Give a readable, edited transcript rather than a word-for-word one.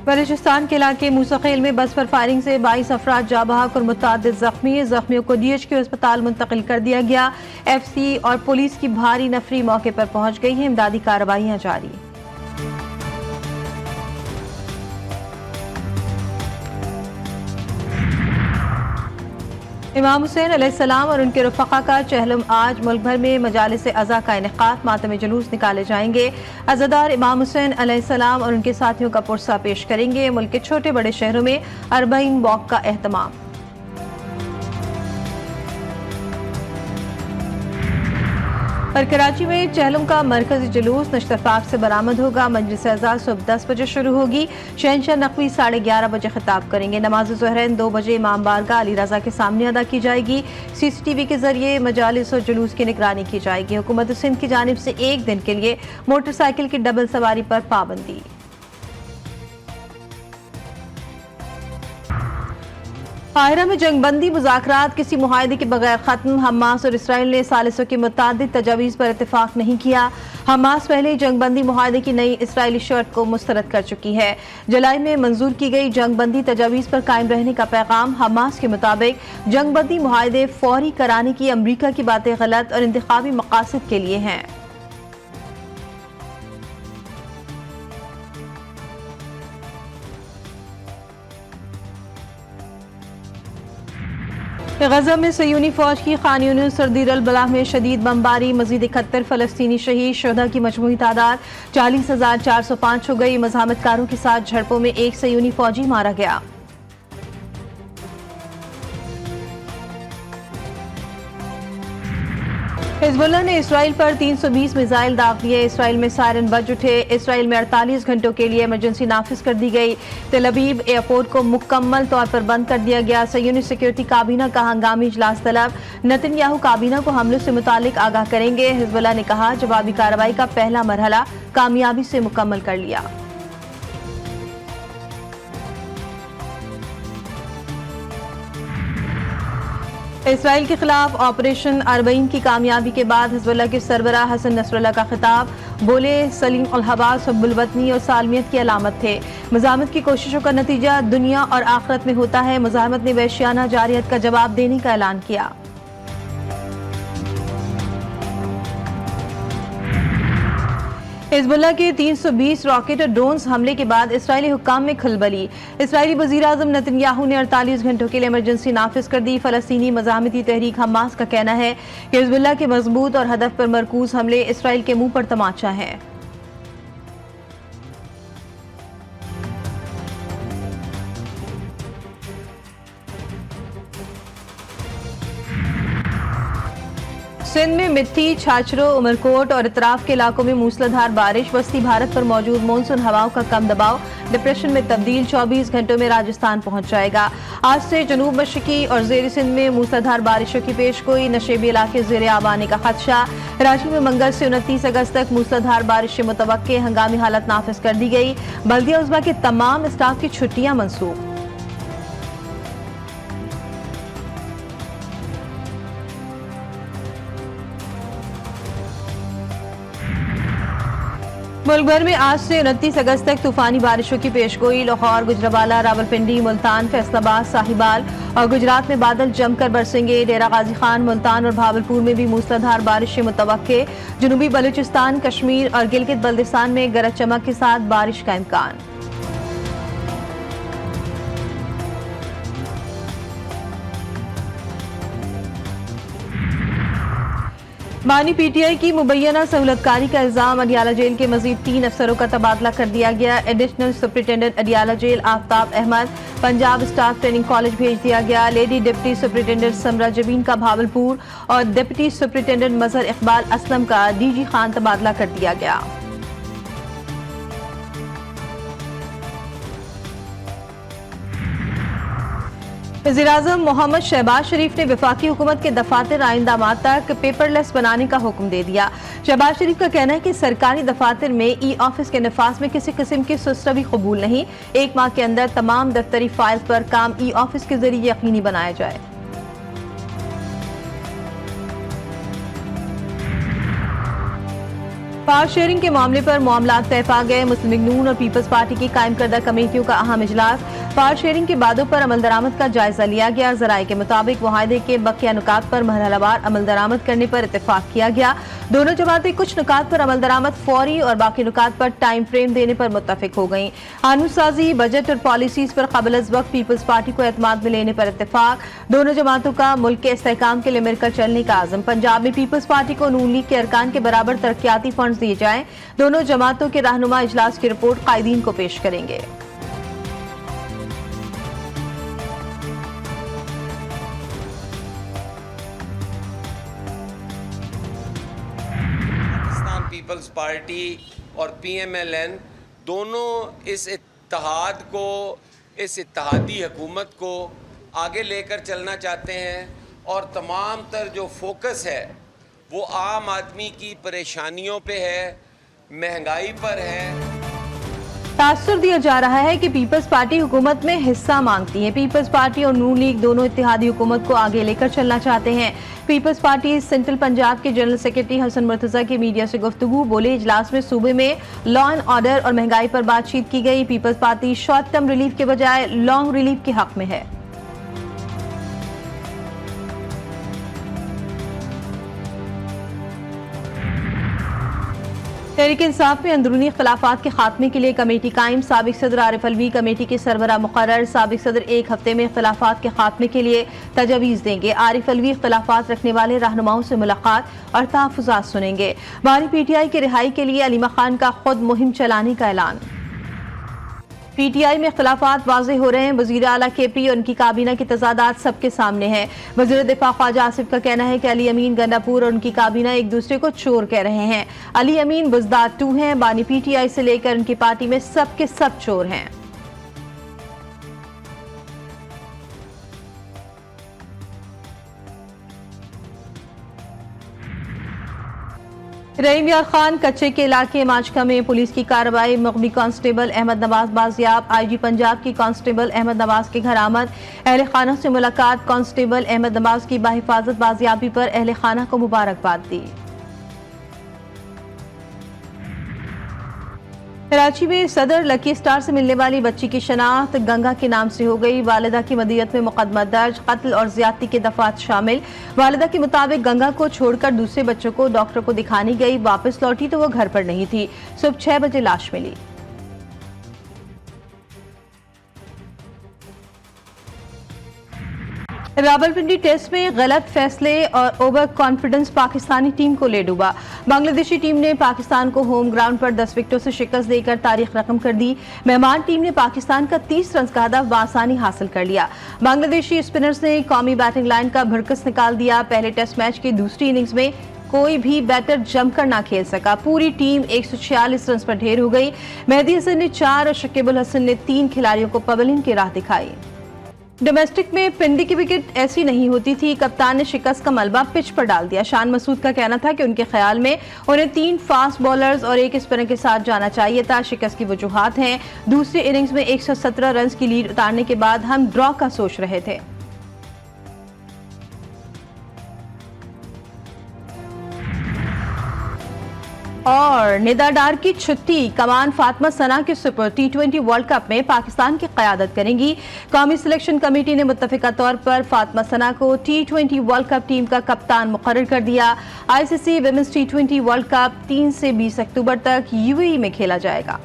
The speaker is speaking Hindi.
बलूचिस्तान के इलाके मूसाखेल में बस पर फायरिंग से 22 अफराद जाँ बहक और मुतअद्दिद जख्मियों को DHQ अस्पताल मुंतकिल कर दिया गया। FC और पुलिस की भारी नफरी मौके पर पहुंच गई है। इमदादी कार्रवाइयां जारी। इमाम हुसैन अलैहिस्सलाम और उनके रफ़क़ा का चहलम। आज मुल्क भर में मजालिस अज़ा का इनेकाद, मातम जुलूस निकाले जाएंगे। अज़ादार इमाम हुसैन अलैहिस्सलाम और उनके साथियों का पुरसा पेश करेंगे। मुल्क के छोटे बड़े शहरों में 40 वॉक का एहतमाम। और कराची में चहलम का मरकजी जुलूस नश्तरपाक से बरामद होगा। मजलिस अज़ा सुबह 10 बजे शुरू होगी। शहंशाह नकवी 11:30 बजे खिताब करेंगे। नमाज ज़ुहरैन 2 बजे इमाम बारगाह अली रज़ा के सामने अदा की जाएगी। CCTV के जरिए मजालिस और जुलूस की निगरानी की जाएगी। हुकूमत सिंध की जानिब से एक दिन के लिए मोटरसाइकिल की डबल सवारी पर पाबंदी। काहिरा में जंगबंदी मुज़ाकरात किसी मुआहदे के बगैर खत्म। हमास और इसराइल ने सालिसों की मुतादिद तजावीज़ पर इत्तेफाक नहीं किया। हमास पहले ही जंगबंदी मुआहदे की नई इसराइली शर्त को मुस्तरद कर चुकी है। जुलाई में मंजूर की गई जंगबंदी तजावीज़ पर कायम रहने का पैगाम। हमास के मुताबिक जंगबंदी मुआहदे फौरी कराने की अमरीका की बातें गलत और इंतखाबी मकासद के लिए हैं। गजा में सयूनी फौज की खान यूनिस और दीर अल बलाह में शदीद बमबारी। मजीद 71 फलस्तीनी शहीद। शुहदा की मजमूई तादाद 40,405 हो गई। मज़ाहमतकारों के साथ झड़पों में एक सयूनी फौजी मारा गया। हिजबुल्लाह ने इसराइल पर 320 मिसाइल दाग दिए। इसराइल में सायरन बज उठे। इसराइल में 48 घंटों के लिए इमरजेंसी नाफिज कर दी गई। तेल अवीव एयरपोर्ट को मुकम्मल तौर पर बंद कर दिया गया। सयूनी सिक्योरिटी काबीना का हंगामी इजलास तलब। नेतन्याहू काबीना को हमलों से मुतालिक आगाह करेंगे। हिजबुल्लाह ने कहा जवाबी कार्रवाई का पहला मरहला कामयाबी से मुकम्मल कर लिया। इसराइल के खिलाफ ऑपरेशन अरबईन की कामयाबी के बाद हिजबुल्लाह के सरबराह हसन नसरुल्लाह का खिताब। बोले सलीम उल हवास हुब्बुल-वतनी और सालमियत की अलामत थे। मुज़ाहमत की कोशिशों का नतीजा दुनिया और आखिरत में होता है। मुज़ाहमत ने वहशियाना जारियत का जवाब देने का ऐलान किया। हिजबुल्लाह के 320 रॉकेट और ड्रोन्स हमले के बाद इसराइली हुक्काम में खलबली। इसराइली वज़ीर आज़म नेतन्याहू ने 48 घंटों के लिए इमरजेंसी नाफिज कर दी। फलस्तीनी मज़ाहमती तहरीक हमास का कहना है कि हिजबुल्लाह के मजबूत और हदफ पर मरकूज हमले इसराइल के मुंह पर तमाचा है। सिंध में मिट्टी, छाछरों, उमरकोट और इतराफ के इलाकों में मूसलाधार बारिश। वस्ती भारत पर मौजूद मानसून हवाओं का कम दबाव डिप्रेशन में तब्दील। 24 घंटों में राजस्थान पहुंच जाएगा। आज से जनूब मशरकी और ज़ेर सिंध में मूसलाधार बारिशों की पेशगोई। नशेबी इलाके ज़ेर आब आने का खदशा। रांची में मंगल से 29 अगस्त तक मूसलाधार बारिश मुतवक्के। हंगामी हालत नाफिज कर दी गई। बल्दिया उज़्मा के तमाम स्टाफ की छुट्टियां मनसूख। मुल्क भर में आज से 29 अगस्त तक तूफानी बारिशों की पेशगोई। लाहौर, गुजरावाला, रावलपिंडी, मुल्तान, फैसलाबाद, साहिबाल और गुजरात में बादल जमकर बरसेंगे। डेरा गाजी खान, मुल्तान और भावलपुर में भी मूसलाधार बारिश मुतवक्के। जनूबी बलूचिस्तान, कश्मीर और गिलगित बल्दिस्तान में गरज चमक के साथ बारिश का इम्कान। बानी PTI की मुबैना सहूलतकारी का इल्जाम। अडियाला जेल के मजीद 3 अफसरों का तबादला कर दिया गया। Additional superintendent Adiala jail Aftab Ahmad Punjab staff training college भेज दिया गया। Lady deputy superintendent Samra Jabeen का भावलपुर और डिप्टी सुपरिटेंडेंट मजहर इकबाल असलम का DG खान तबादला कर दिया गया। वज़ीर-ए-आज़म मोहम्मद शहबाज शरीफ ने वफाकी हुकूमत के दफातर आइंदा माह तक पेपरलेस बनाने का हुक्म दे दिया। शहबाज शरीफ का कहना है कि सरकारी दफातर में ई-ऑफिस के नफाज में किसी किस्म की सुस्तवी कबूल नहीं। 1 माह के अंदर तमाम दफ्तरी फाइल पर काम ई-ऑफिस के जरिए यकीनी बनाया जाए। पावर शेयरिंग के मामले पर मामला तय पा गए। मुस्लिम लीग नून और पीपल्स पार्टी की कायम करदा कमेटियों का अहम इजलास। पावर शेयरिंग के वादों पर अमल दरामद का जायजा लिया गया। जराये के मुताबिक मुआहदे के बकिया नुकात पर मरहलावार अमल दरामद करने पर इत्तेफाक किया गया। दोनों जमातें कुछ नुकात पर अमल दरामद फौरी और बाकी नुकात पर टाइम फ्रेम देने पर मुत्तफिक हो गयी। कानूनसाजी, बजट और पॉलिसीज पर कबल अज वक्त पीपल्स पार्टी को एतमाद में लेने पर इत्तेफाक। दोनों जमातों का मुल्क के इस्तेहकाम के लिए मिलकर चलने का आज़म। पंजाब में पीपल्स पार्टी को नून लीग के अरकान के बराबर तरक्याती फंड दिए जाएं। दोनों जमातों के रहनुमा इजलास की रिपोर्ट कायदीन को पेश करेंगे। पाकिस्तान पीपल्स पार्टी और PMLN दोनों इस इत्तेहाद को, इस इत्तेहादी हुकूमत को आगे लेकर चलना चाहते हैं और तमाम तर जो फोकस है वो आम आदमी की परेशानियों पे है, महंगाई पर है। तासुर दिया जा रहा है कि पीपल्स पार्टी हुकूमत में हिस्सा मांगती है। पीपल्स पार्टी और नून लीग दोनों इत्तेहादी हुकूमत को आगे लेकर चलना चाहते हैं। पीपल्स पार्टी सेंट्रल पंजाब के जनरल सेक्रेटरी हसन मुर्तजा की मीडिया से गुफ्तगू। बोले, इजलास में सूबे में लॉ एंड ऑर्डर और महंगाई पर बातचीत की गई। People's party short term relief के बजाय लॉन्ग रिलीफ के हक में है। तहरीक इंसाफ में अंदरूनी इख्तलाफात के खात्मे के लिए कमेटी कायम। साबिक सदर आरिफ अलवी कमेटी के सरबराह मुकर्रर। साबिक सदर एक हफ्ते में इख्तलाफात के खात्मे के लिए तजवीज़ देंगे। आरिफ अलवी इख्तलाफात रखने वाले रहनुमाओं से मुलाकात और तहफ़्फ़ुज़ात सुनेंगे। बानी PTI की रिहाई के लिए अलीमा खान का खुद मुहिम चलाने का ऐलान। PTI में इख्तलाफात वाज़ेह हो रहे हैं। वज़ीर आला KP और उनकी काबीना की तज़ादात सबके सामने हैं। वज़ीर दिफा ख्वाजा आसिफ का कहना है कि अली अमीन गंडापुर और उनकी काबीना एक दूसरे को चोर कह रहे हैं। अली अमीन बुज़दार 2 हैं। बानी PTI से लेकर उनकी पार्टी में सब के सब चोर हैं। रहीम यार खान कच्चे के इलाके माचका में पुलिस की कार्रवाई। मगबी कांस्टेबल अहमद नवाज बाजियाब। IG पंजाब की कांस्टेबल अहमद नवाज के घर आमद। अहले खाना से मुलाकात। कांस्टेबल अहमद नवाज की बाहिफाजत बाजियाबी पर अहले खाना को मुबारकबाद दी। कराची में सदर लकी स्टार से मिलने वाली बच्ची की शनाख्त गंगा के नाम से हो गई। वालिदा की मदियत में मुकदमा दर्ज। कत्ल और ज्यादती के दफात शामिल। वालिदा के मुताबिक गंगा को छोड़कर दूसरे बच्चों को डॉक्टर को दिखाने गई। वापस लौटी तो वो घर पर नहीं थी। सुबह 6 बजे लाश मिली। रावलपिंडी टेस्ट में गलत फैसले और ओवर कॉन्फिडेंस पाकिस्तानी टीम को ले डूबा। बांग्लादेशी टीम ने पाकिस्तान को होम ग्राउंड पर 10 विकेटों से शिकस्त देकर तारीख रकम कर दी। मेहमान टीम ने पाकिस्तान का 30 रन का हदफ बासानी हासिल कर लिया। बांग्लादेशी स्पिनर्स ने कौमी बैटिंग लाइन का भरकस निकाल दिया। पहले टेस्ट मैच की दूसरी इनिंग्स में कोई भी बैटर जमकर ना खेल सका। पूरी टीम 146 रन पर ढेर हो गई। मेहदी हसन ने 4 और शकीबुल हसन ने 3 खिलाड़ियों को पवेलियन की राह दिखाई। डोमेस्टिक में पिंडी की विकेट ऐसी नहीं होती थी। कप्तान ने शिकस्त का मलबा पिच पर डाल दिया। शान मसूद का कहना था कि उनके ख्याल में उन्हें 3 फास्ट बॉलर्स और 1 स्पिनर के साथ जाना चाहिए था। शिकस्त की वजूहात हैं, दूसरी इनिंग्स में 117 रन की लीड उतारने के बाद हम ड्रॉ का सोच रहे थे। और निदा डार की छुट्टी कमान फातिमा सना के सुपर T20 वर्ल्ड कप में पाकिस्तान की क़यादत करेंगी। कौमी सिलेक्शन कमेटी ने मुत्तफ़िका तौर पर फातिमा सना को T20 वर्ल्ड कप टीम का कप्तान मुकर्रर कर दिया। ICC women's T20 world cup 3 से 20 अक्टूबर तक UAE में खेला जाएगा।